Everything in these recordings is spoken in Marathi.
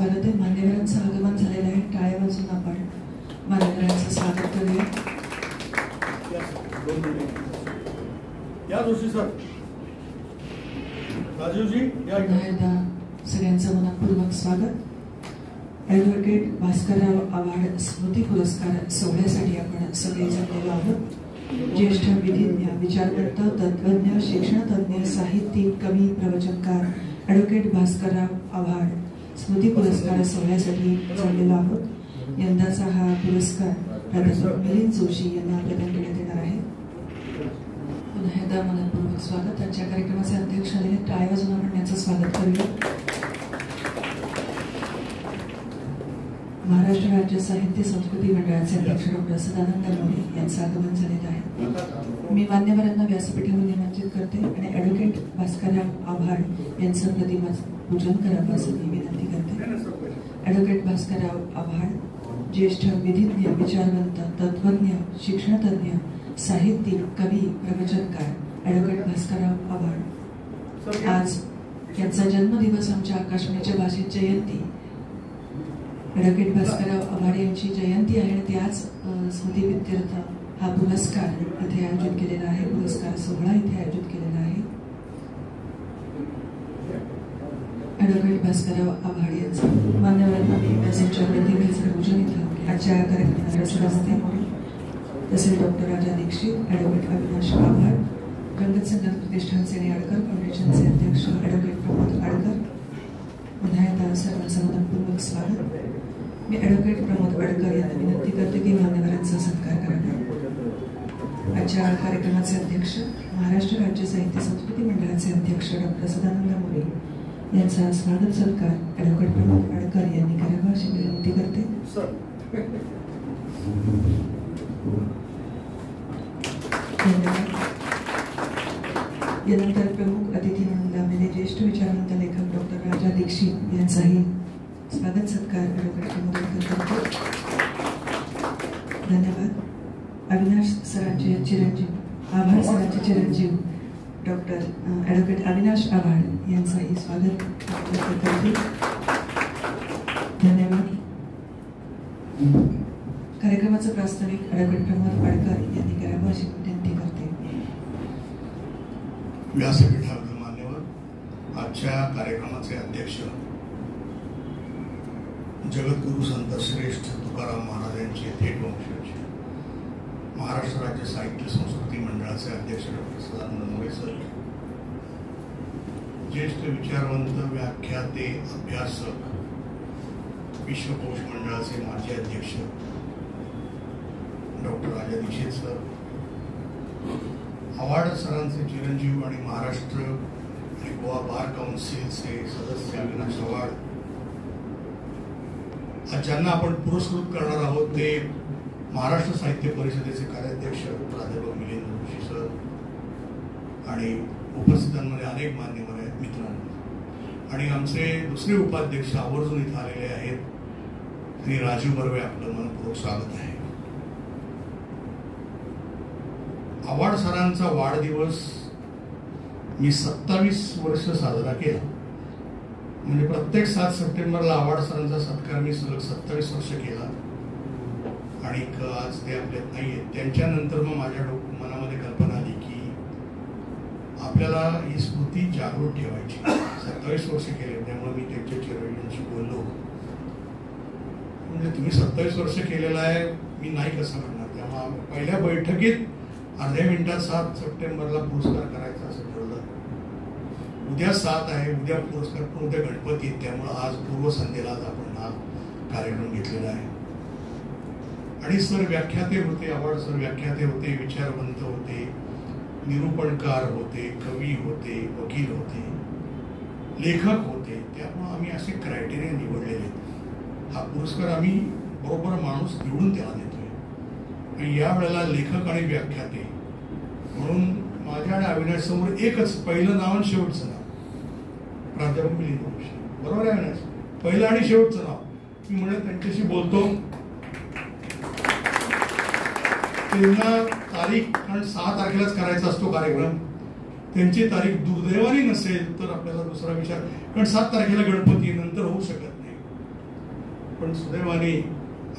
स्वागत आहे. मान्यवरांचं आगमन झालेलं आहे. टाळ्या वाजून आपण मान्यवरांचं स्वागत करूया. या जोशी सर, राजीवजी या. सगळ्यांचं मनपूर्वक स्वागत. ॲडव्होकेट भास्करराव आव्हाड स्मृती पुरस्कार सोहळ्यासाठी आपण सगळे जमलेलो आहोत. ज्येष्ठ विधिज्ञ, विचारवंत, तत्वज्ञ, शिक्षणतज्ञ, साहित्यिक, कवी, प्रवचनकार ॲडव्होकेट भास्करराव आव्हाड स्मृती पुरस्कार सोहळ्यासाठी जमलेलो आहोत. यंदाचा हा पुरस्कार प्राध्यापक मिलिंद जोशी यांना प्रदान करण्यात येणार आहे. पुन्हा एकदा मनपूर्वक स्वागत. आजच्या कार्यक्रमाचे अध्यक्ष आलेले टाळ्या वाजून आपण यांचं स्वागत करूया. महाराष्ट्र राज्य साहित्य संस्कृती मंडळाचे अध्यक्ष डॉक्टर सदानंद मोरे यांचं आगमन झालेलं आहे. मी मान्यवरांना व्यासपीठावर निमंत्रित करते आणि ॲडव्होकेट भास्करराव आव्हाड यांचं प्रतिमा पूजन करावं असं मी विनंती करते. ॲडव्होकेट भास्करराव आव्हाड ज्येष्ठ विधिज्ञ, विचारवंत, तत्वज्ञ, शिक्षणतज्ञ, साहित्यिक, कवी, प्रवचनकार ॲडव्होकेट भास्करराव आव्हाड. आज यांचा जन्मदिवस. आमच्या आकाशवाणीच्या भाषेत जयंती. ॲडव्होकेट भास्करराव आव्हाड यांची जयंती आहे आणि त्याच स्मृतिप्रित्यर्थ हा पुरस्कार इथे आयोजित केलेला आहे. पुरस्कार सोहळा इथे आयोजित केलेला आहे. ॲडव्होकेट भास्करराव आव्हाड यांचं मान्यवरांना व्यासाच्या प्रतिमेचं पूजन इथं आजच्या कार्यक्रमात रचना असते. तसेच डॉक्टर राजा दीक्षित, ॲडव्होकेट अविनाश आव्हाड, रंगत संगीत प्रतिष्ठानचे नेवाळकर फाउंडेशनचे अध्यक्ष ॲडव्होकेट प्रमोद आडकर. पुन्हा एकदा सर्वांचं मनपूर्वक स्वागत. मी ॲडव्होकेट प्रमोद आडकर यांना विनंती करते की मान्यवरांचा सत्कार करावा. आजच्या कार्यक्रमाचे अध्यक्ष, महाराष्ट्र राज्य साहित्य संस्कृती मंडळाचे अध्यक्ष डॉक्टर सदानंद मोरे यांचा स्वागत सत्कार ॲडव्होकेट प्रमोद आडकर यांनी करावा अशी विनंती करते. धन्यवाद. यानंतर प्रमुख अतिथी म्हणून लाभलेले ज्येष्ठ विचारवंत लेखक डॉक्टर राजा दीक्षित यांचाही स्वागत सत्कार ॲडव्होकेट प्रमोद आडकर करतो. धन्यवाद. अविनाश सरांचे चिरंजीव, आव्हाड सरांचे चिरंजीव डॉक्टर ॲडव्होकेट अविनाश आव्हाड यांचंही स्वागत करतो. धन्यवाद. कार्यक्रमाचं प्रास्ताविक ॲडव्होकेट प्रमोद आडकर यांनी करावं अशी विनंती करते. व्यासपीठावर मान्यवर, आजच्या कार्यक्रमाचे अध्यक्ष जगद्गुरु संत श्रेष्ठ तुकाराम महाराज यांचे थेट वंशज, महाराष्ट्र राज्य साहित्य संस्कृती मंडळाचे अध्यक्ष डॉक्टर सदानंद मोरे सर, ज्येष्ठ विचारवंत, व्याख्याते, अभ्यासक, विश्वकोश मंडळाचे माजी अध्यक्ष डॉक्टर राजा दीक्षित सर, आव्हाड सरांचे चिरंजीव आणि महाराष्ट्र आणि गोवा बार काउन्सिलचे सदस्य अविनाश आव्हाड. आज ज्यांना आपण पुरस्कृत करणार आहोत ते महाराष्ट्र साहित्य परिषदेचे कार्याध्यक्ष प्राध्यापक मिलिंद जोशी सर आणि उपस्थितांमध्ये अनेक मान्यवर आहेत, मित्रांनो. आणि आमचे दुसरे उपाध्यक्ष आवर्जून इथे आलेले आहेत, श्री राजीव बर्वे. आपलं मनपूर्वक स्वागत आहे. आव्हाड सरांचा वाढदिवस मी 27 वर्ष साजरा केला. म्हणजे प्रत्येक 7 सप्टेंबरला आव्हाड सरांचा सत्कार मी सलग 27 वर्ष केला. आणि आज ते आपल्यात नाही आहेत. त्यांच्यानंतर मग माझ्या मनामध्ये कल्पना आली की आपल्याला ही स्मृती जागृत ठेवायची. 27 वर्ष केले, त्यामुळे मी त्यांच्या चिरंजीवांशी बोललो. म्हणजे तुम्ही 27 वर्ष केलेलं आहे, मी नाही कसं म्हणणार. त्यामुळे पहिल्या बैठकीत अर्ध्या मिनिटात 7 सप्टेंबरला पुरस्कार करायचा असं ठरवलं. उद्या 7 आहे, उद्या पुरस्कार, पण उद्या गणपती, त्यामुळं आज पूर्वसंध्येला आपण हा कार्यक्रम घेतलेला आहे. आणि सर व्याख्याते होते, आव्हाड सर व्याख्याते होते, विचारवंत होते, निरूपणकार होते, कवी होते, वकील होते, लेखक होते. त्यामुळं आम्ही असे क्रायटेरिया निवडलेले. हा पुरस्कार आम्ही बरोबर माणूस निवडून त्याला देतोय. आणि या वेळेला लेखक आणि व्याख्याते म्हणून माझ्या आणि अविनाश समोर एकच पहिलं नाव आणि शेवटचं नाव, प्राध्यापक मिलिंद जोशी. बरोबर आहे अविनाश? पहिलं आणि शेवटचं नाव. मी म्हणत त्यांच्याशी बोलतो, त्यांना तारीख, कारण 6 तारखेलाच करायचा असतो कार्यक्रम, त्यांची तारीख दुर्दैवाने नसेल तर आपल्याला दुसरा विचार, कारण 7 तारखेला गणपती नंतर होऊ शकत नाही. पण सुदैवाने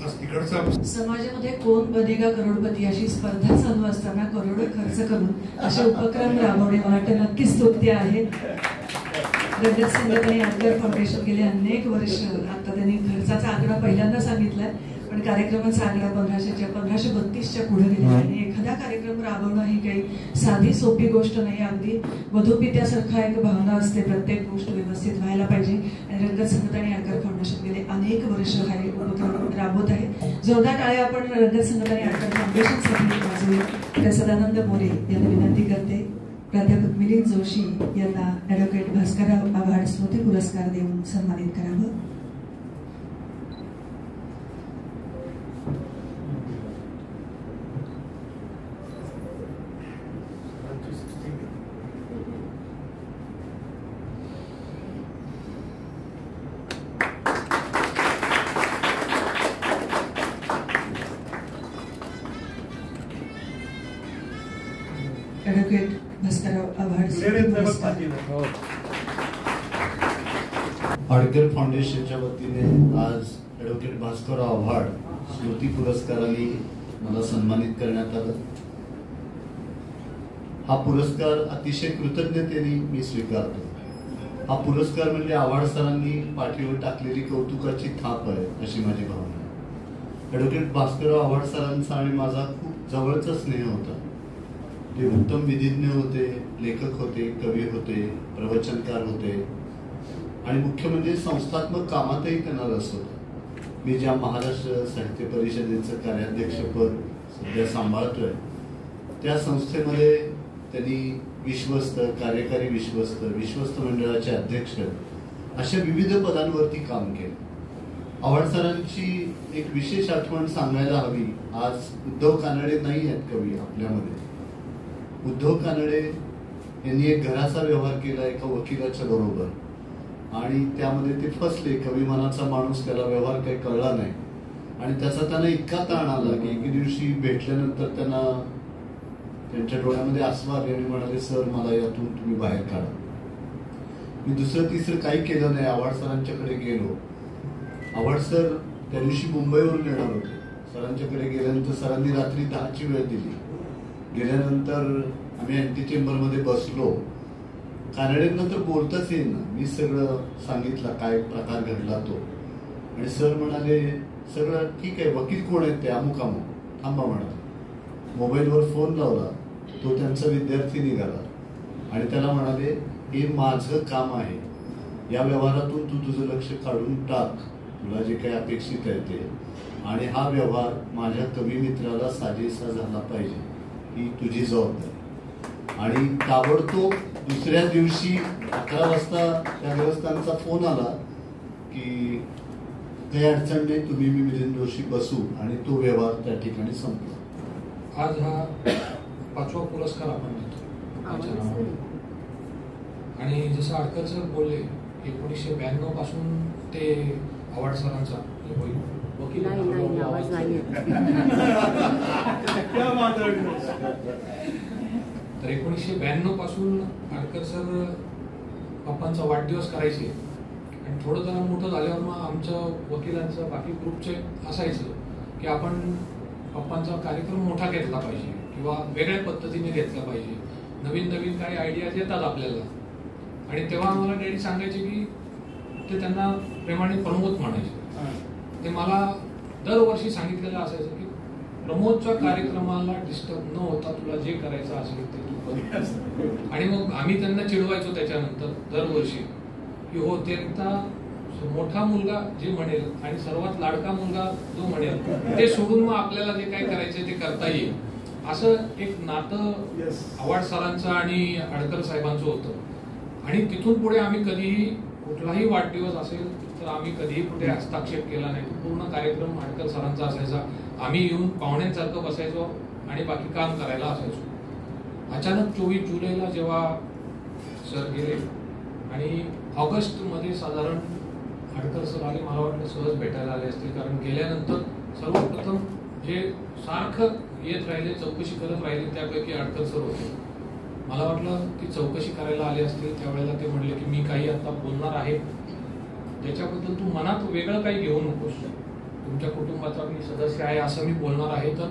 आज तिकडचा समाजामध्ये कोण बनेगा करोडपती अशी स्पर्धा चालू असताना करोडो खर्च करून असे उपक्रम राबवणे मला वाटतं नक्कीच स्तुत्य आहे. रंगत संघटना आडकर फाउंडेशन गेले अनेक वर्ष, आता त्यांनी खर्चाचा आकडा पहिल्यांदा सांगितलाय, पण कार्यक्रमाचा आकडा 1532च्या पुढे गेलेला आणि एखादा कार्यक्रम राबवणं ही काही साधी सोपी गोष्ट नाही. अगदी वधूपित्यासारखा एक भावना असते, प्रत्येक गोष्ट व्यवस्थित व्हायला पाहिजे आणि रंगत संघटना आणि आडकर फाउंडेशन गेले अनेक वर्ष हा उपक्रम राबवत आहे. जोरदार टाळ्या आपण रंगत संघटना आणि आडकर फाउंडेशनसाठी वाजवूया. सदानंद मोरे यांना विनंती करते प्राध्यापक मिलिंद जोशी यांना ॲडव्होकेट भास्करराव आव्हाड स्मृती पुरस्कार देऊन सन्मानित करावं. ॲडव्होकेट भास्करराव आव्हाड आडकर फाउंडेशनच्या वतीने आज ॲडव्होकेट भास्करराव आव्हाड स्मृती पुरस्काराने मला सन्मानित करण्यात आलं. हा पुरस्कार अतिशय कृतज्ञतेने मी स्वीकारतो. हा पुरस्कार म्हणजे आव्हाड सरांनी पाठीवर टाकलेली कौतुकाची थाप आहे अशी माझी भावना आहे. ॲडव्होकेट भास्करराव आव्हाड सरांचा आणि माझा खूप जवळचा स्नेह होता. ते उत्तम विधिज्ञ होते, लेखक होते, कवी होते, प्रवचनकार होते आणि मुख्य म्हणजे संस्थात्मक कामातही त्यांना रस होता. मी ज्या महाराष्ट्र साहित्य परिषदेचं कार्याध्यक्षपद सध्या सांभाळतोय त्या संस्थेमध्ये त्यांनी विश्वस्त, कार्यकारी विश्वस्त मंडळाचे अध्यक्ष अशा विविध पदांवरती काम केलं. आव्हाड सरांची एक विशेष आठवण सांगायला हवी. आज उद्धव कानडे नाही आहेत कवी आपल्यामध्ये. उद्धव कानडे यांनी एक घराचा व्यवहार केला एका वकिलाच्या बरोबर आणि त्यामध्ये ते फसले. कवी मनाचा माणूस, त्याला व्यवहार काही कळला नाही आणि त्याचा त्यांना इतका ताण आला की एके दिवशी भेटल्यानंतर त्यांना त्यांच्या डोळ्यामध्ये आसू आले आणि म्हणाले, सर मला यातून तुम्ही बाहेर काढा. मी दुसरं तिसरं काही केलं नाही. आव्हाड सरांच्याकडे गेलो. आव्हाड सर त्या दिवशी मुंबईवरून येणार होते. सरांच्याकडे गेल्यानंतर सरांनी रात्री 10ची वेळ दिली. गेल्यानंतर आम्ही अँटी चेंबरमध्ये बसलो. कानडेंना तर बोलताच येईल ना. मी सगळं सांगितलं काय प्रकार घडला तो आणि सर म्हणाले, सगळं ठीक आहे, वकील कोण आहेत ते? अमुक अमुक. थांबा म्हणाले. मोबाईलवर फोन लावला. तो त्यांचा विद्यार्थी निघाला आणि त्याला म्हणाले, हे माझं काम आहे, या व्यवहारातून तू तुझं लक्ष काढून टाक, तुला जे काही अपेक्षित आहे ते, आणि हा व्यवहार माझ्या कवी मित्राला साजेसा झाला पाहिजे, ही तुझी जबाबदारी. आणि ताबडतोब दुसऱ्या दिवशी 11 वाजता त्या व्यवस्थांचा फोन आला की काही अडचण नाही, तुम्ही मी मिलिंद जोशी बसू, आणि तो व्यवहार त्या ठिकाणी संपला. आज हा 5वा पुरस्कार आपण देतो आणि जसं आडकर सर बोलले 1992 पासून ते आव्हाड सरांचा वकील तर 1992 पासून आडकर सर पप्पांचा वाढदिवस करायचे आणि थोडं जरा मोठं झाल्यावर मग आमचं वकिलांचं बाकी ग्रुपचे असायचं की आपण पप्पांचा कार्यक्रम मोठा घेतला पाहिजे किंवा वेगळ्या पद्धतीने घेतला पाहिजे. नवीन नवीन काही आयडियाज येतात आपल्याला आणि तेव्हा आम्हाला डॅडी सांगायचे की ते त्यांना प्रेमाने प्रमोद म्हणायचे. ते मला दरवर्षी सांगितलेलं असायचं की प्रमोदच्या कार्यक्रमाला डिस्टर्ब न होता तुला जे करायचं असेल ते तू कर. आणि मग आम्ही त्यांना चिडवायचो त्याच्यानंतर दरवर्षी की हो त्यांचा मोठा मुलगा जे म्हणेल आणि सर्वात लाडका मुलगा जो म्हणेल ते सोडून मग आपल्याला जे काय करायचं ते करता येईल, असं एक नातं आव्हाड सरांचं आणि आडकर साहेबांचं होतं. आणि तिथून पुढे आम्ही कधीही कुठलाही वाढदिवस असेल तर आम्ही कधीही कुठे हस्तक्षेप केला नाही. पूर्ण कार्यक्रम आडकर सरांचा असायचा. आम्ही येऊन पाहुण्यांसारखं बसायचो आणि बाकी काम करायला असायचो. अचानक 24 जुलैला जेव्हा सर गेले आणि ऑगस्टमध्ये साधारण आडकर सर आले, मला वाटलं सहज भेटायला आले असतील, कारण गेल्यानंतर सर्वप्रथम जे सारखं येत राहिले, चौकशी करत राहिले त्यापैकी आडकर सर होते. मला वाटलं ती चौकशी करायला आले असतील. त्यावेळेला ते म्हणले की मी काही आता बोलणार आहे ज्याच्याबद्दल तू मनात वेगळं काही घेऊ नकोस. तुमच्या कुटुंबाचा मी सदस्य आहे असं मी बोलणार आहे, तर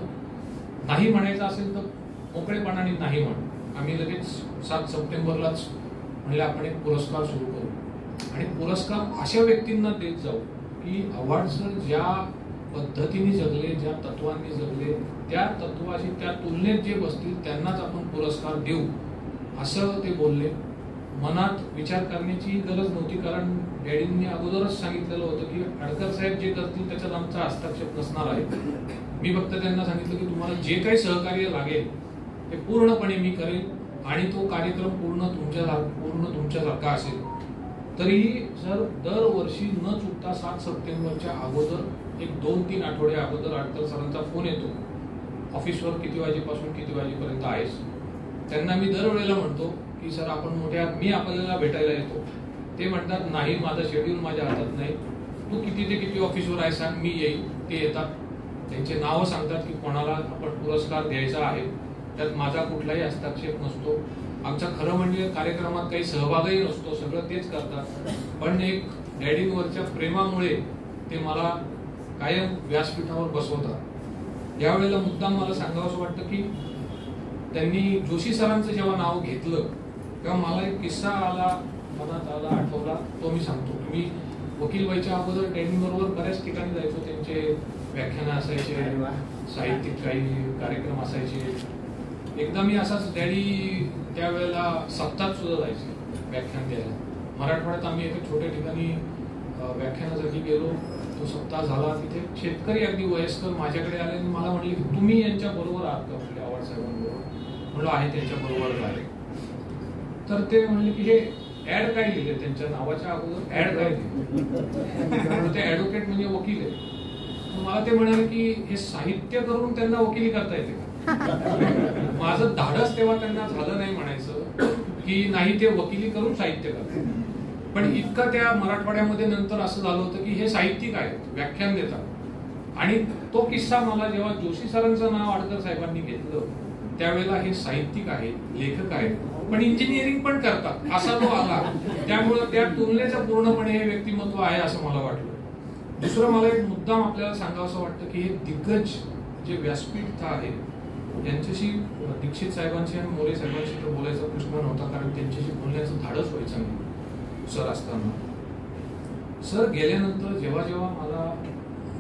नाही म्हणायचं असेल तर मोकळेपणाने नाही म्हण. आम्ही लगेच 7 सप्टेंबरलाच म्हणले आपण एक पुरस्कार सुरू करू आणि पुरस्कार अशा व्यक्तींना देत जाऊ की अवॉर्ड सर ज्या पद्धतीने जगले, ज्या तत्वांनी जगले, त्या तत्वाशी त्या तुलनेत जे बसतील त्यांनाच आपण पुरस्कार देऊ असं ते बोलले. मनात विचार करण्याची गरज नव्हती, कारण डॅडींनी अगोदरच सांगितलेलं होतं की आडकर साहेब जे करतील त्याच्यात आमचा हस्तक्षेप नसणार आहे. मी फक्त त्यांना सांगितलं की तुम्हाला जे काही सहकार्य लागेल ते पूर्णपणे मी करेन आणि तो कार्यक्रम पूर्ण तुमच्यासारखा असेल. तरीही सर दरवर्षी न चुकता 7 सप्टेंबरच्या अगोदर एक 2-3 आठवडे अगोदर आडकर सरांचा फोन येतो, ऑफिसवर किती वाजेपासून किती वाजेपर्यंत आहेस. त्यांना मी दरवेळेला म्हणतो की सर आपण मी आपल्याला भेटायला येतो. ते म्हणतात नाही, माझं शेड्यूल माझ्या हातात नाही, तू किती ते किती ऑफिसवर आहे सांग, मी येईल. ते येतात, त्यांचे नावं सांगतात की कोणाला आपण पुरस्कार द्यायचा आहे, त्यात माझा कुठलाही हस्तक्षेप नसतो. आमचा खरं म्हणजे कार्यक्रमात काही सहभागही नसतो, सगळं तेच करतात. पण एक डॅडींवरच्या प्रेमामुळे ते मला कायम व्यासपीठावर बसवतात. यावेळेला मुद्दाम मला सांगावंसं वाटतं की त्यांनी जोशी सरांचं जेव्हा नाव घेतलं तेव्हा मला एक किस्सा मनात आठवला, तो मी सांगतो. मी वकीलबाईच्या अगोदर डॅडींबरोबर बऱ्याच ठिकाणी जायचो. त्यांचे व्याख्यानं असायचे, साहित्यिक काही कार्यक्रम असायचे. एकदा मी असाच डॅडी त्यावेळेला सप्ताहात सुद्धा जायचे व्याख्यान द्यायला. मराठवाड्यात आम्ही एका छोट्या ठिकाणी व्याख्यानासाठी गेलो. तो सप्ताह झाला. तिथे शेतकरी अगदी वयस्कर माझ्याकडे आले आणि मला म्हणले की तुम्ही यांच्या बरोबर आहात का? म्हणजे आव्हाड साहेबांबरोबर. म्हणलं आहे, त्यांच्या बरोबरच आहे. तर ते म्हणले की हे ऍड काय लिहिले, त्यांच्या नावाच्या अगोदर ऍड काय लिहिले. ते ऍडव्होकेट म्हणजे वकील आहे. मला ते म्हणाले की हे साहित्य करून त्यांना वकिली करता येते का? माझं धाडस तेव्हा त्यांना झालं नाही म्हणायचं की नाही, ते वकिली करून साहित्य करतात. पण इतकं त्या मराठवाड्यामध्ये नंतर असं झालं होतं की हे साहित्यिक आहेत, व्याख्यान देतात. आणि तो किस्सा मला जेव्हा जोशी सरांचं नाव आडकर साहेबांनी घेतलं त्यावेळेला हे साहित्यिक आहेत, लेखक आहेत, पण इंजिनिअरिंग पण करतात असा तो आला. त्यामुळं त्या तुलनेचं पूर्णपणे हे व्यक्तिमत्व आहे असं मला वाटलं. दुसरं मला एक मुद्दाम आपल्याला सांगावंसं वाटतं की हे दिग्गज जे व्यासपीठ आहे यांच्याशी दीक्षित साहेबांशी आणि मोरे साहेबांशी तर बोलायचा प्रश्न नव्हता, कारण त्यांच्याशी बोलण्याचं धाडस व्हायचं नाही सर असताना. सर गेल्यानंतर जेव्हा जेव्हा मला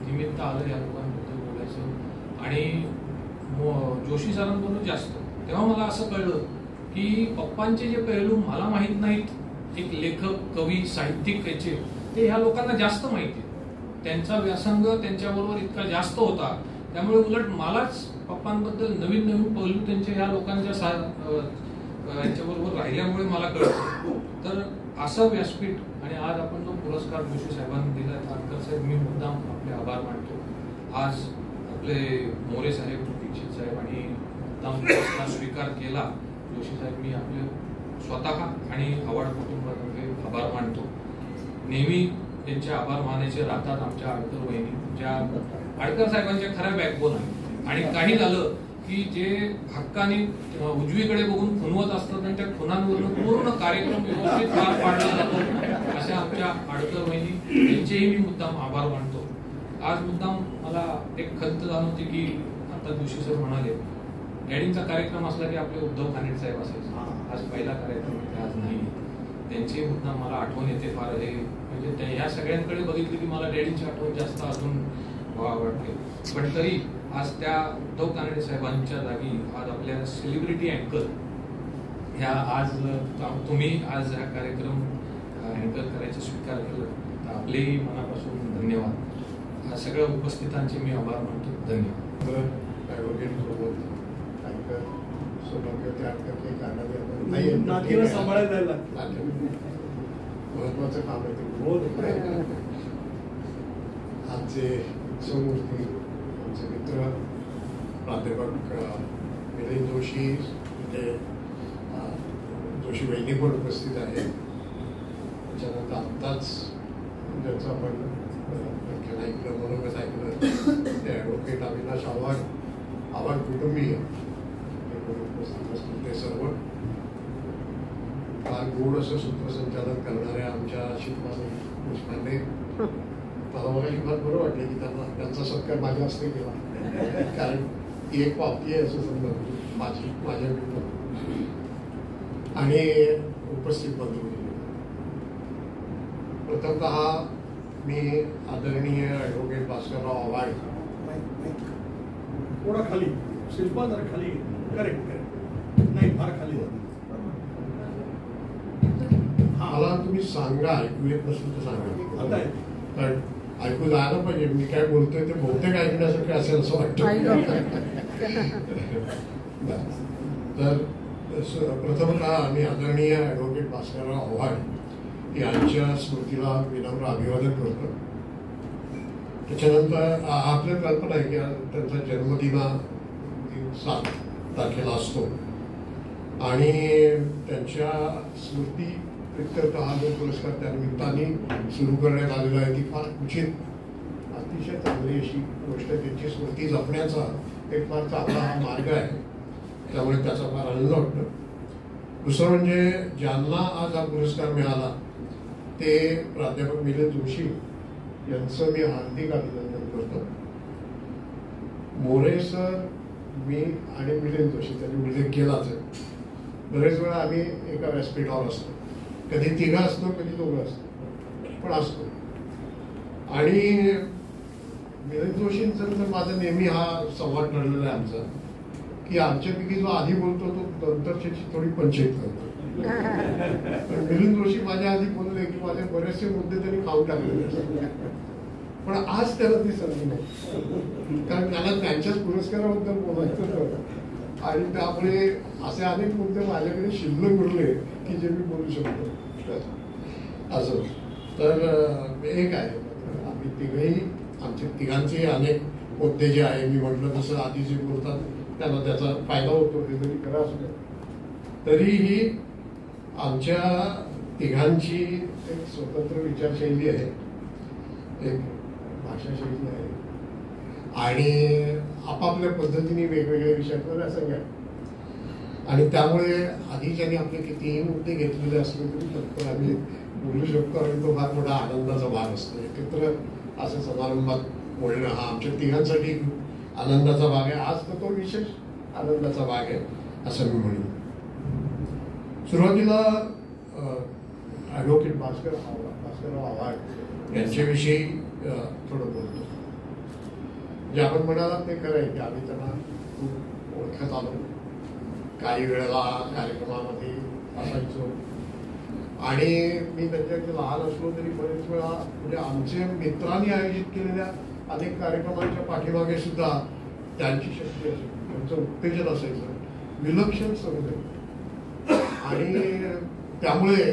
निमित्त आलं या लोकांबद्दल बोलायचं आणि जोशी सरांबरोबर जास्त, तेव्हा मला असं कळलं की पप्पांचे जे पैलू मला माहीत नाहीत, एक लेखक, कवी, साहित्यिक याचे, ते ह्या लोकांना जास्त माहिती. त्यांचा व्यासंग त्यांच्याबरोबर इतका जास्त होता, त्यामुळे उलट मलाच पप्पांबद्दल नवीन नवीन पैलू त्यांच्या ह्या लोकांच्या यांच्याबरोबर राहिल्यामुळे मला कळलं. तर असं व्यासपीठ आणि आज आपण जो पुरस्कार जोशी साहेबांनी दिला, आडकर साहेब मी मुद्दाम आपले आभार मानतो. आज आपले मोरे साहेब, दीक्षित साहेब आणि मुद्दाम पुरस्कार स्वीकार केला जोशी साहेब, मी आपले स्वतः आणि आव्हाड कुटुंबातर्फे आभार मानतो. नेहमी त्यांचे आभार मानायचे राहतात आमच्या आडकर वहिनी, ज्या आडकर साहेबांच्या खऱ्या बॅकबोन आहे. आणि काही झालं की जे हक्काने उजवीकडे बघून खुनवत असतात आणि त्या खुनांवरून पूर्ण कार्यक्रम व्यवस्थित पार पाडला जातो अशा आमच्या आडकर वहिनी, यांचेही मी मुद्दाम आभार मानतो. आज मुद्दाम मला एक खंत जाणवते की आता जोशी सर म्हणाले डॅडींचा कार्यक्रम असला की आपले उद्धव कानेट साहेब असायचे. आज पहिला कार्यक्रम ते आज नाही. त्यांची मुद्दाम मला आठवण येते फार. हे म्हणजे ह्या सगळ्यांकडे बघितली की मला डॅडींची आठवण जास्त अजून वाटते. पण तरी आज त्या उद्धव कानडे साहेबांच्या जागी आज आपल्या सेलिब्रिटी अँकर ह्या आज तुम्ही आज हा कार्यक्रम अँकर करायचा स्वीकार केला, तर आपलेही मनापासून धन्यवाद. हा सगळ्या उपस्थितांचे मी आभार मानतो. धन्यवाद. नातीला सांभाळायला जायला महत्वाचं काम आहे. आमचे समूर्ती, आमचे मित्र प्राध्यापक मिलिंद जोशी, म्हणजे जोशी वहिनी पण उपस्थित आहे. त्याच्यानंतर आत्ताच ज्याचं आपण व्याख्यान ऐकलं, म्हणूनच ऐकलं, ते ॲडव्होकेट अविनाश आव्हाड कुटुंबीय उपस्थित असतील ते सर्व. फार गोड असं सूत्रसंचालन करणाऱ्या आमच्या शिकवानी देशपांडे मला मगाशी फार बरं वाटलं की त्यांचा सत्कार माझ्या हस्ते केला, कारण ती एक पावती आहे असं समजा माझ्या आणि उपस्थित बंधू. प्रथमतः मी आदरणीय ॲडव्होकेट भास्करराव आव्हाड, थोडा खाली शिल्पा जर खाली, करेक्ट नाही फार खाली जात. मला तुम्ही सांगा, ऐकू येत नसेल तर सांगा. आता कारण ऐकू जायला पाहिजे, मी काय बोलतोय ते बहुतेक ऐकण्यासारखं असेल असं वाटतं. तर प्रथमतः आम्ही आदरणीय ॲडव्होकेट भास्करराव आव्हाड यांच्या स्मृतीला विनम्र अभिवादन करतो. त्याच्यानंतर आपल्या कल्पना आहे की त्यांचा जन्मदिना 7 तारखेला असतो आणि त्यांच्या स्मृती प्रित्यर्थ हा जो पुरस्कार त्या निमित्ताने सुरू करण्यात आलेला आहे ती फार उचित, अतिशय चांगली अशी गोष्ट. त्यांची स्मृती जपण्याचा एक फार चांगला हा मार्ग आहे, त्यामुळे त्याचा फार आनंद वाटतो. दुसरं म्हणजे ज्यांना आज हा पुरस्कार मिळाला ते प्राध्यापक मिलिंद जोशी यांचं मी हार्दिक अभिनंदन करतो. मोरे सर, मी आणि मिलिंद जोशी, त्यांनी उल्लेख केलाच आहे. बरेच वेळा आम्ही एका व्यासपीठावर असतो, कधी तिघा असतो कधी दोघं असतो, पण असतो. आणि मिलिंद जोशींचं तर माझा नेहमी हा संवाद ठरलेला आहे आमचा, की आमच्यापैकी जो आधी बोलतो तो नंतरची थोडी पंचायत करतो. पण मिलिंद जोशी माझ्या आधी बोलले की माझे बरेचसे मुद्दे त्यांनी खाऊन टाकलेले असतात, पण आज त्याला ती संधी नाही, कारण त्याला त्यांच्याच पुरस्काराबद्दल बोलायचं होतं आणि त्यामुळे असे अनेक मुद्दे माझ्याकडे शिल्लक उरले की जे मी बोलू शकतो. असं तर एक आहे, आम्ही तिघही, आमचे तिघांचे अनेक मुद्दे जे आहे, मी म्हटलं तसं आधी जे बोलतात त्यांना त्याचा फायदा होतो, हे जरी करा असं तरीही आमच्या तिघांची एक स्वतंत्र विचारशैली आहे, एक भाषाशैली आहे आणि आपापल्या पद्धतीने वेगवेगळ्या विषयांवर असं घ्या. आणि त्यामुळे आधी ज्यांनी आपले कितीही मुद्दे घेतलेले असले तरी तत्पर आम्ही बोलू शकतो आणि तो फार मोठा आनंदाचा भाग असतो. एकत्र असं समारंभात बोलणं हा आमच्या तिघांसाठी आनंदाचा भाग आहे. आज तर तो विशेष आनंदाचा भाग आहे असं मी म्हणेन. सुरुवातीला ॲडव्होकेट भास्करराव आव्हाड यांच्याविषयी थोडं बोलतो. जे आपण म्हणालात ते खरं आहे की आम्ही त्यांना खूप ओळखत आलो, काही वेळेला कार्यक्रमामध्ये असायचो आणि मी त्यांच्याकडे लहान असलो तरी बरेच वेळा म्हणजे आमचे मित्रांनी आयोजित केलेल्या अनेक कार्यक्रमांच्या पाठीमागे सुद्धा त्यांची शक्ती असायची, त्यांचं उत्तेजन असायचं, विलक्षण संगीत. आणि त्यामुळे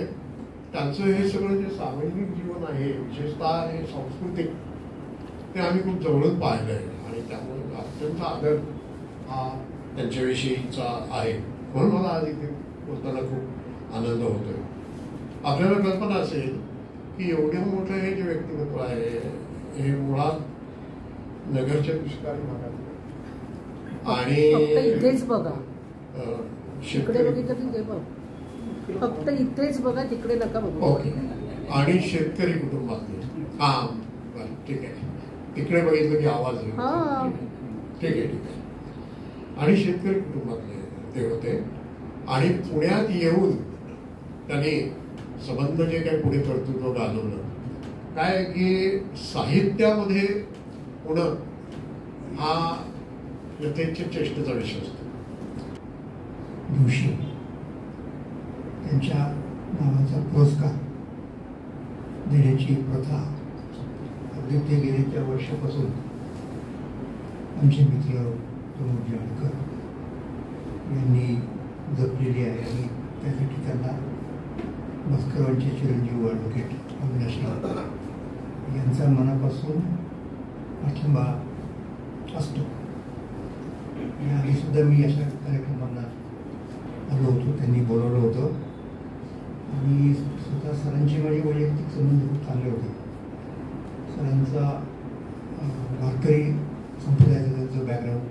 त्यांचं हे सगळं जे सामाजिक जीवन आहे, विशेषतः हे सांस्कृतिक, ते आम्ही खूप जवळून पाहिलं आहे आणि त्यामुळे अत्यंत आदर हा त्यांच्याविषयीचा आहे. म्हणून मला आज इथे बोलताना खूप आनंद होतोय. आपल्याला कल्पना असेल की एवढं मोठं हे जे व्यक्तिमत्व आहे हे मुळात नगरच्या दुष्काळी भागात आणि इथेच बघा, तिकडे बघितलं फक्त इथेच बघा, तिकडे नका बघू. ओके. आणि शेतकरी कुटुंबातले, हा बरं ठीक आहे, तिकडे बघितलं की आवाज येईल, ठीक आहे ठीक आहे. आणि शेतकरी कुटुंबातले ते होते आणि पुण्यात येऊन त्यांनी संबंध जे काही पुढे कर्तृत्व गाजवलं, काय की साहित्यामध्ये पुणं हा यथेच्छ चेष्टेचा विषय असतो. जोशी त्यांच्या नावाचा पुरस्कार देण्याची प्रथा अगदी ते गेल्या वर्षापासून आमचे मित्र प्रमोद जानकर यांनी जपलेली आहे आणि त्यासाठी त्यांना भास्करांचे चिरंजीव ॲडव्होकेट अविनाश यांचा मनापासून पाठिंबा असतो. याआधी सुद्धा मी अशा कार्यक्रमांना आलो होतो, त्यांनी बोलवलं होतं आणि स्वतः सरांचे माझे वैयक्तिक संबंध खूप चांगले होते. सरांचा वारकरी संप्रदायाचं त्यांचं बॅकग्राऊंड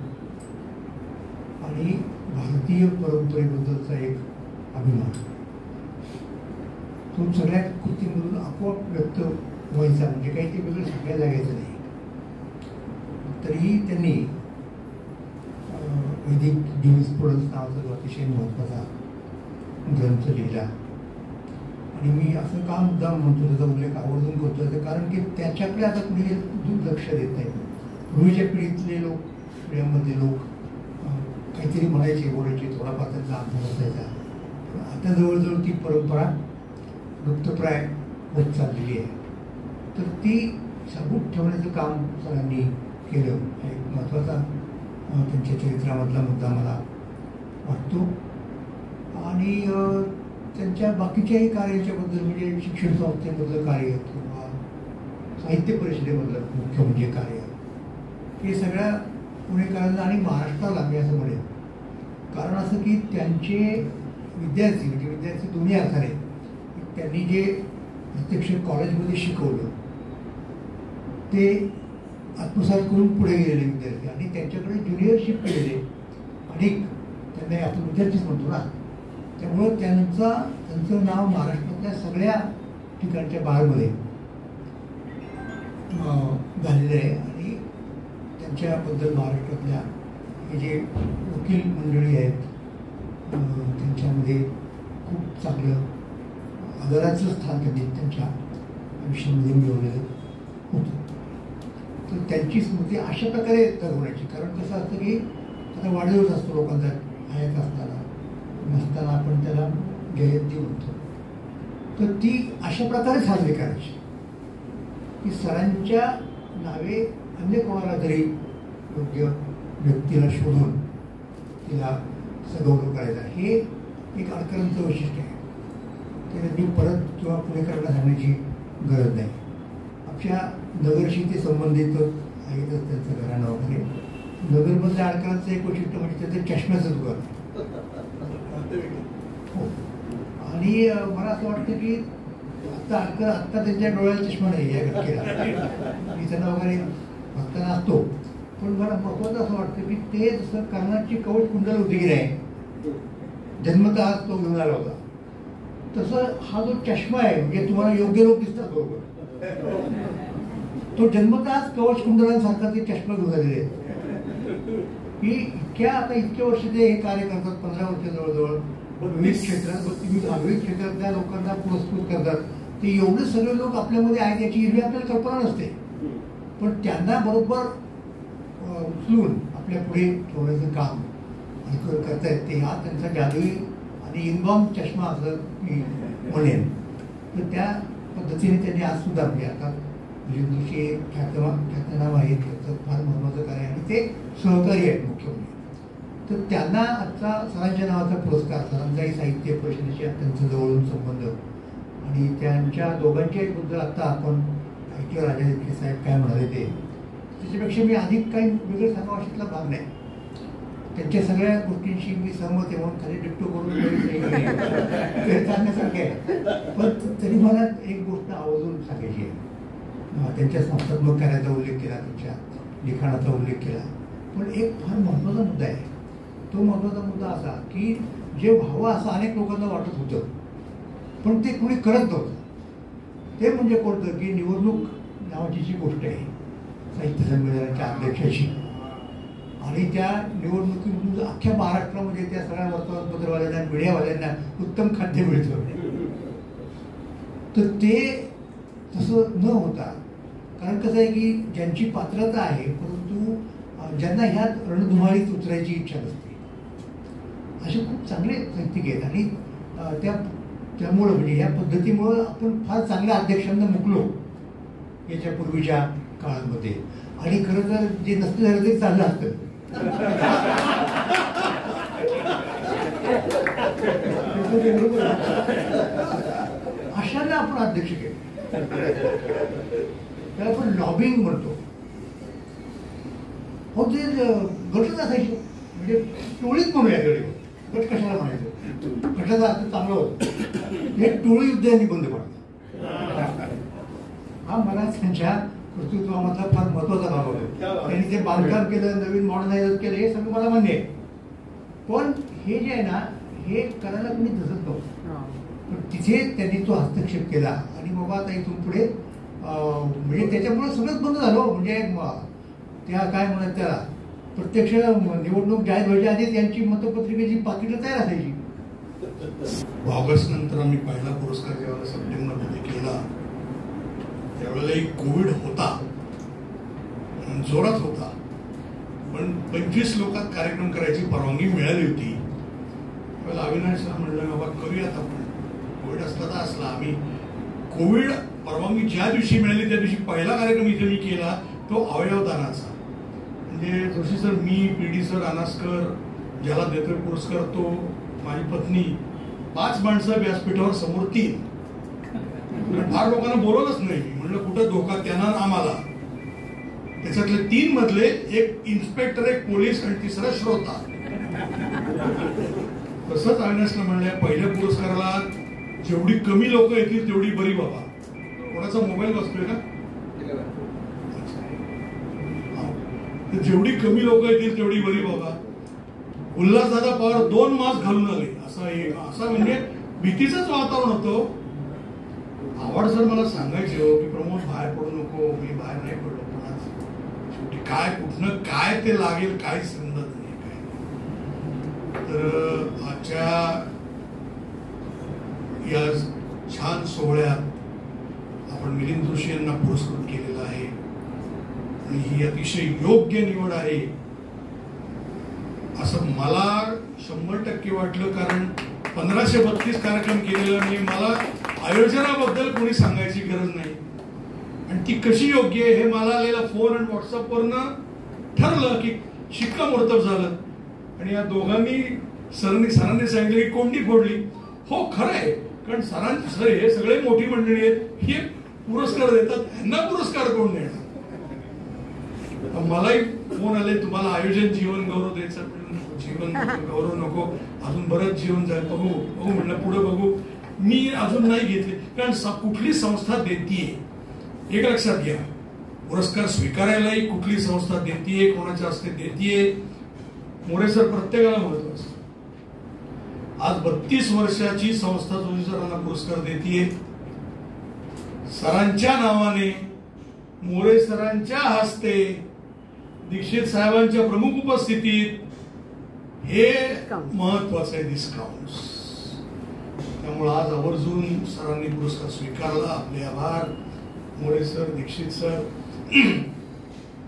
आणि भारतीय परंपरेबद्दलचा एक अभिमान तो सगळ्या कृतीमधून आपोआप व्यक्त व्हायचा, म्हणजे काही ते वेगळं सांगायला लागायचं नाही. तरीही त्यांनी वैदिक ज्युरिस्प्रुडन्स नावाचा जो अतिशय महत्त्वाचा ग्रंथ लिहिला. आणि मी असं का मुद्दाम म्हणतो, त्याचा उल्लेख आवर्जून करतो, कारण की त्याच्याकडे आता कुणी लक्ष देत नाही. पूर्वीच्या पिढीतले लोक, पिढ्यांमधले लोक काहीतरी म्हणायचे, बोलायचे, थोडाफार त्यांचा अभ्यास असायचा. आता जवळजवळ ती परंपरा लुप्तप्राय होत चाललेली आहे. तर ती साबूत ठेवण्याचं काम सरांनी केलं. एक महत्त्वाचा त्यांच्या चरित्रामधला मुद्दा मला वाटतो. आणि त्यांच्या बाकीच्याही कार्याच्याबद्दल, म्हणजे शिक्षण संस्थेमधलं कार्य किंवा साहित्य परिषदेमधलं मुख्य म्हणजे कार्य, हे सगळ्या पुणेकरांना आणि महाराष्ट्राला मी असं म्हणेन. कारण असं की त्यांचे विद्यार्थी, म्हणजे विद्यार्थी दोन्ही अर्थाने, त्यांनी जे प्रत्यक्ष कॉलेजमध्ये शिकवलं ते आत्मसात करून पुढे गेलेले विद्यार्थी आणि त्यांच्याकडे ज्युनियरशिप केलेले अनेक, त्यांना आपण विद्यार्थीच म्हणतो ना, त्यामुळं त्यांचं नाव महाराष्ट्रातल्या सगळ्या ठिकाणच्या बारमध्ये झालेलं आहे. आणि त्यांच्याबद्दल महाराष्ट्रातल्या हे जे वकील मंडळी आहेत त्यांच्यामध्ये खूप चांगलं आदराचं स्थान त्यांनी त्यांच्या आयुष्यामध्ये मिळवलेलं होतं. तर त्यांची स्मृती अशा प्रकारे जगवण्याची, कारण कसं असतं की आता वाढदिवस असतो लोकांचा, हयात असताना नसताना आपण त्याला जयंती म्हणतो, तर ती अशा प्रकारे साजरी करायची की सरांच्या नावे अन्य कोणाला तरी योग्य व्यक्तीला शोधून तिला सगौरव करायचा. हे एक आडकरांचं वैशिष्ट्य आहे. ते त्यांनी परत किंवा पुढे करायला सांगण्याची गरज नाही. आमच्या नगरशी ते संबंधित आहेतच त्यांचं घराणं वगैरे. नगरमधल्या आडकरांचं एक वैशिष्ट्य म्हणजे त्यांचं चष्म्याचं दुकान हो. आणि मला असं वाटतं की आत्ता त्यांच्या डोळ्याला चष्मा नाही या घटकेला, मी त्यांना वगैरे बघताना असतो. पण मला महत्वाचं असं वाटतं की ते जसं कर्णाची कवच कुंडल होती की नाही, जन्मतः तो घेऊन आला होता, तसं हा जो चष्मा आहे, म्हणजे तुम्हाला योग्य लोक दिसतात बरोबर, तो जन्मतःच कवच कुंडलांसारखा ते चष्मा घेऊन आलेले आहेत. की इतक्या वर्ष ते हे कार्य करतात, 15 वर्ष जवळजवळ विविध क्षेत्रातल्या लोकांना पुरस्कृत करतात. ते एवढे सगळे लोक आपल्यामध्ये आहेत याची एरवी आपल्याला कल्पना नसते, पण त्यांना बरोबर उचलून आपल्या पुढे ठेवण्याचं काम करतायत ते. हा त्यांचा जादुई आणि इनबॉर्न चष्मा असं मी म्हणेन. तर त्या पद्धतीने त्यांनी आज सुद्धा म्हणजे आता जोशी ख्यातनाम आहेत, त्याचं फार महत्त्वाचं कार्य आणि ते सहकारी आहेत मुख्य म्हणजे. तर त्यांना आजचा सरांच्या नावाचा पुरस्कार, सरांचाही साहित्य परिषदेशी त्यांचा जवळून संबंध आणि त्यांच्या दोघांच्याही बद्दल आता आपण ऐकलं राजा देशमुख साहेब काय म्हणाले ते, त्याच्यापेक्षा मी अधिक काही वेगळं सांगावं अशातला भाग नाही. त्यांच्या सगळ्या गोष्टींशी मी सहमत आहे म्हणून खाली डिक्टो करून सांगण्यासारखे आहे. पण तरी मला एक गोष्ट आवर्जून सांगायची आहे. त्यांच्या संस्थात्मक कार्याचा उल्लेख केला, त्यांच्या लिखाणाचा उल्लेख केला, पण एक फार महत्त्वाचा मुद्दा आहे. तो महत्त्वाचा मुद्दा असा की जे व्हावं असं अनेक लोकांना वाटत होतं पण ते कोणी करत नव्हतं. ते म्हणजे कोणतं की निवडणूक नावाची जी गोष्ट आहे साहित्य संमेलनाच्या अध्यक्षाची, आणि त्या निवडणुकीमधून अख्ख्या महाराष्ट्रामध्ये त्या सगळ्या वर्तमानपत्रवाल्यांना, मीडियावाल्यांना उत्तम खाद्य मिळतं. तर ते तसं न होता, कारण कसं आहे की ज्यांची पात्रता आहे परंतु ज्यांना ह्यात रणधुमाळीत उतरायची इच्छा नसते, असे खूप चांगले साहित्यिक आहेत. आणि त्यामुळं म्हणजे या पद्धतीमुळं आपण फार चांगल्या अध्यक्षांना मुकलो याच्या पूर्वीच्या काळामध्ये. आणि खरं तर जे नसतं झालं तरी चाललं असतं. अशाला आपण अध्यक्ष केले, त्याला आपण लॉबिंग म्हणतो. हो, ते गटच असायचे, म्हणजे टोळीच म्हणूया. गट कशाला म्हणायचं, गटाचा अर्थ चांगला होता. हे टोळी युद्धांनी बंद पडतात. हा मला त्यांच्या कर्तृत्वामधला फार महत्वाचा भाग होता. त्यांनी ते बांधकाम केलं, नवीन मॉडर्नायझर केलं, हे सगळं मला मान्य आहे. पण हे जे आहे ना, हे करायला कोणी धसत नव्हतं. पण तिथे त्यांनी तो हस्तक्षेप केला आणि बाबा आता इथून पुढे म्हणजे त्याच्यामुळे सगळंच बंद झालं. म्हणजे त्या काय म्हणत त्याला प्रत्यक्ष निवडणूक जाहीर व्हायच्या आधी त्यांची मतपत्रिकेची पाकिटं तयार असायची. ऑगस्ट नंतर आम्ही पहिला पुरस्कार जेव्हा सप्टेंबरमध्ये केला त्यावेळेलाही कोविड होता, जोरात होता, पण 25 लोकात कार्यक्रम करायची परवानगी मिळाली होती. त्यावेळेला अविनाशला म्हणलं बाबा करूयात आपण. कोविड असला तर असला. आम्ही कोविड परवानगी ज्या दिवशी मिळाली त्या दिवशी पहिला कार्यक्रम इथे मी केला तो अवयवदानाचा. म्हणजे जोशी सर, मी, PD सर, अनासकर, ज्याला देतोय पुरस्कार तो, माझी पत्नी, 5 माणसं व्यासपीठावर समोर 3. फार लोकांना बोलवलंच नाही. म्हणलं कुठं धोका त्यांना आम्हाला. त्याच्यातले 3 मधले एक इन्स्पेक्टर, एक पोलीस आणि तिसरा श्रोता. तसंच अविनाशला म्हणलं पहिल्या पुरस्काराला जेवढी कमी लोक येतील तेवढी बरी बाबा. कोणाचा मोबाईल वाजतोय का? जेवढी कमी लोक येतील तेवढी बरी बाबा. उल्हासदादा पवार 2 मास्क घालून आले. असं म्हणजे भीतीचंच वातावरण होतं. आव्हाड सर मला सांगायचे हो की प्रमोद बाहेर पडू नको. मी बाहेर नाही पडलो, पण आज शेवटी काय कुठनं काय ते लागेल काही समजत नाही काय. तर आजच्या या छान सोहळ्यात आपण मिलिंद जोशी यांना पुरस्कृत केलेला आहे आणि ही अतिशय योग्य निवड आहे असं मला 100% वाटलं. कारण 1532 कार्यक्रम केलेला नाही. मला आयोजनाबद्दल कोणी सांगायची गरज नाही आणि ती कशी योग्य आहे हे मला आलेला फोन आणि व्हॉट्सअपवरनं ठरलं की शिक्कामोर्तब झालं. आणि या दोघांनी सरांनी सांगितलं की कोंडी फोडली. हो खरं आहे, कारण सरांचे हे सगळे मोठी मंडळी आहेत, हे पुरस्कार देतात, यांना पुरस्कार कोण देणार. मलाही फोन आले तुम्हाला आयोजन जीवन गौरव द्यायचं. जीवन गौरव नको, अजून बरंच जीवन जाईल, बघू म्हणलं पुढे बघू. मी अजून नाही घेतले, कारण कुठली संस्था देतीये एक लक्षात घ्या. पुरस्कार स्वीकारायलाही कुठली संस्था देतीये, कोणाच्या हस्ते देतीये, मोरे सर प्रत्येकाला महत्व असतं. आज 32 वर्षाची संस्था जोशी सरांना पुरस्कार देतीये. सरांच्या नावाने, मोरे सरांच्या हस्ते, दीक्षित साहेबांच्या प्रमुख उपस्थितीत हे महत्वाचं आहे डिस्काउंट. त्यामुळे आज आवर्जून सरांनी पुरस्कार स्वीकारला. आपले आभार मोरे सर, दीक्षित सर.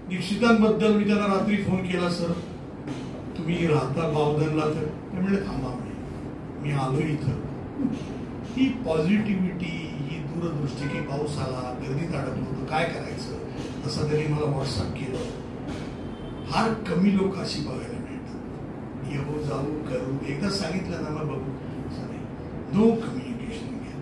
दीक्षितांबद्दल मी त्यांना रात्री फोन केला, सर तुम्ही राहता बावधनला, तर ते म्हणले थांबा म्हणे मी आलो इथं. ही पॉझिटिव्हिटी, ही दूरदृष्टी की पाऊस आला, गर्दीत अडकलो होतं, काय करायचं, तसं त्यांनी मला व्हॉट्सअप केलं. फार कमी लोक अशी बघायला मिळतात. येऊ जाऊ करू, एकदा सांगितलं ना मग बघू, असं नाही. नो कम्युनिकेशन घ्या,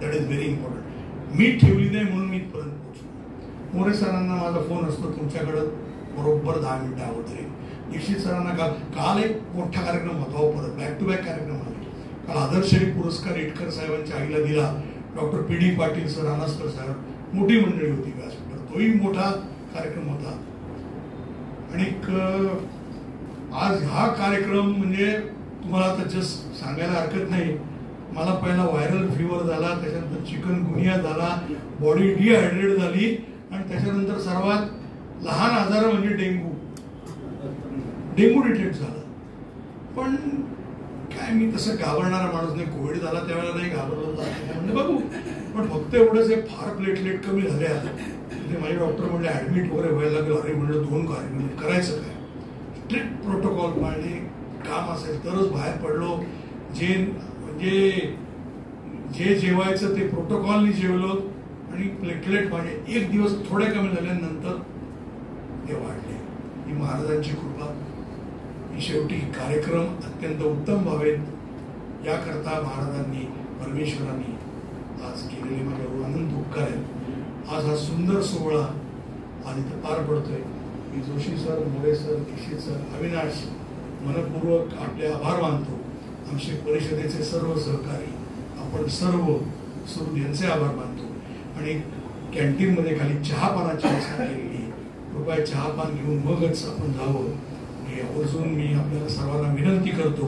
दॅट इज व्हेरी इम्पॉर्टंट. मी ठेवली नाही म्हणून मी इथपर्यंत पोहोचलो. मोरे सरांना माझा फोन असतो तुमच्याकडं बरोबर 10 मिनिटं अगोदर. दीक्षित सरांना काल एक मोठा कार्यक्रम होता, परत बॅक टू बॅक कार्यक्रम आले. काल आदर्शरी पुरस्कार इटकर साहेबांच्या आईला दिला. Doctor PD Patil sir, Anaskar साहेब, मोठी मंडळी होती व्यासपीठावर, तोही मोठा कार्यक्रम होता. आणि आज हा कार्यक्रम म्हणजे तुम्हाला आता जस्ट सांगायला हरकत नाही. मला पहिला व्हायरल फिवर झाला, त्याच्यानंतर चिकनगुनिया झाला, बॉडी डिहायड्रेट झाली आणि त्याच्यानंतर सर्वात लहान आजार म्हणजे डेंग्यू डिटेक्ट झाला. पण काय मी तसं घाबरणारा माणूस नाही. कोविड झाला त्यावेळेला नाही घाबरलो म्हणजे बघू, पण फक्त एवढंच आहे फार प्लेटलेट कमी झाल्या. म्हणजे माझे डॉक्टर म्हणले ऍडमिट वगैरे व्हायला लागलं. अरे म्हणलं 2 कार्यक्रम करायचं काय, स्ट्रिक्ट प्रोटोकॉल पाळणे, काम असेल तरच बाहेर पडलो. जे जेवायचं ते प्रोटोकॉलनी जेवलो आणि प्लेटलेट माझे 1 दिवस थोडे कमी झाल्यानंतर ते वाढले. ही महाराजांची कृपा. शेवटी कार्यक्रम अत्यंत उत्तम व्हावेत याकरता महाराजांनी, परमेश्वरांनी आज केलेले माझ्यावर अनंत उपकार आहेत. आज हा सुंदर सोहळा आज इथं पार पडतोय. मी Joshi sir, More sir, Dixit sir, Avinash मनपूर्वक आपले आभार मानतो. आमचे परिषदेचे सर्व सहकारी, आपण सर्व यांचे आभार मानतो. आणि कॅन्टीनमध्ये खाली चहापानाची व्यवस्था केलेली, कृपया चहापान घेऊन मगच आपण जावं हे आवर्जून मी आपल्याला सर्वांना विनंती करतो.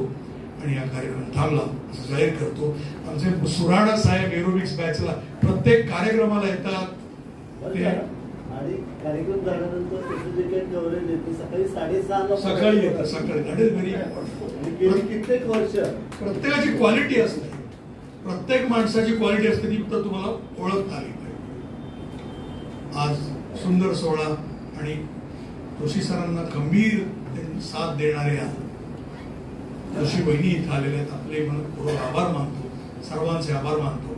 आणि हा कार्यक्रम थांबला असं जाहीर करतो. आमचे सुराणा साहेब एरोबिक्स बॅचला प्रत्येक कार्यक्रमाला येतात, आणि कार्यक्रम झाल्यानंतर त्याचं जे काही कव्हरेज आहे ते सकाळी 6:30 सकाळी येतं सकाळी. That is very important. गेली कित्येक वर्ष प्रत्येकाची क्वालिटी असते, प्रत्येक माणसाची क्वालिटी असते, ती फक्त तुम्हाला ओळखता आली पाहिजे. आज सुंदर सोहळा आणि जोशी सरांना गंभीर साथ देणाऱ्या जोशी बहिणी इथं आलेल्या आहेत. आपले म्हणून पूर्ण आभार मानतो, सर्वांचे आभार मानतो.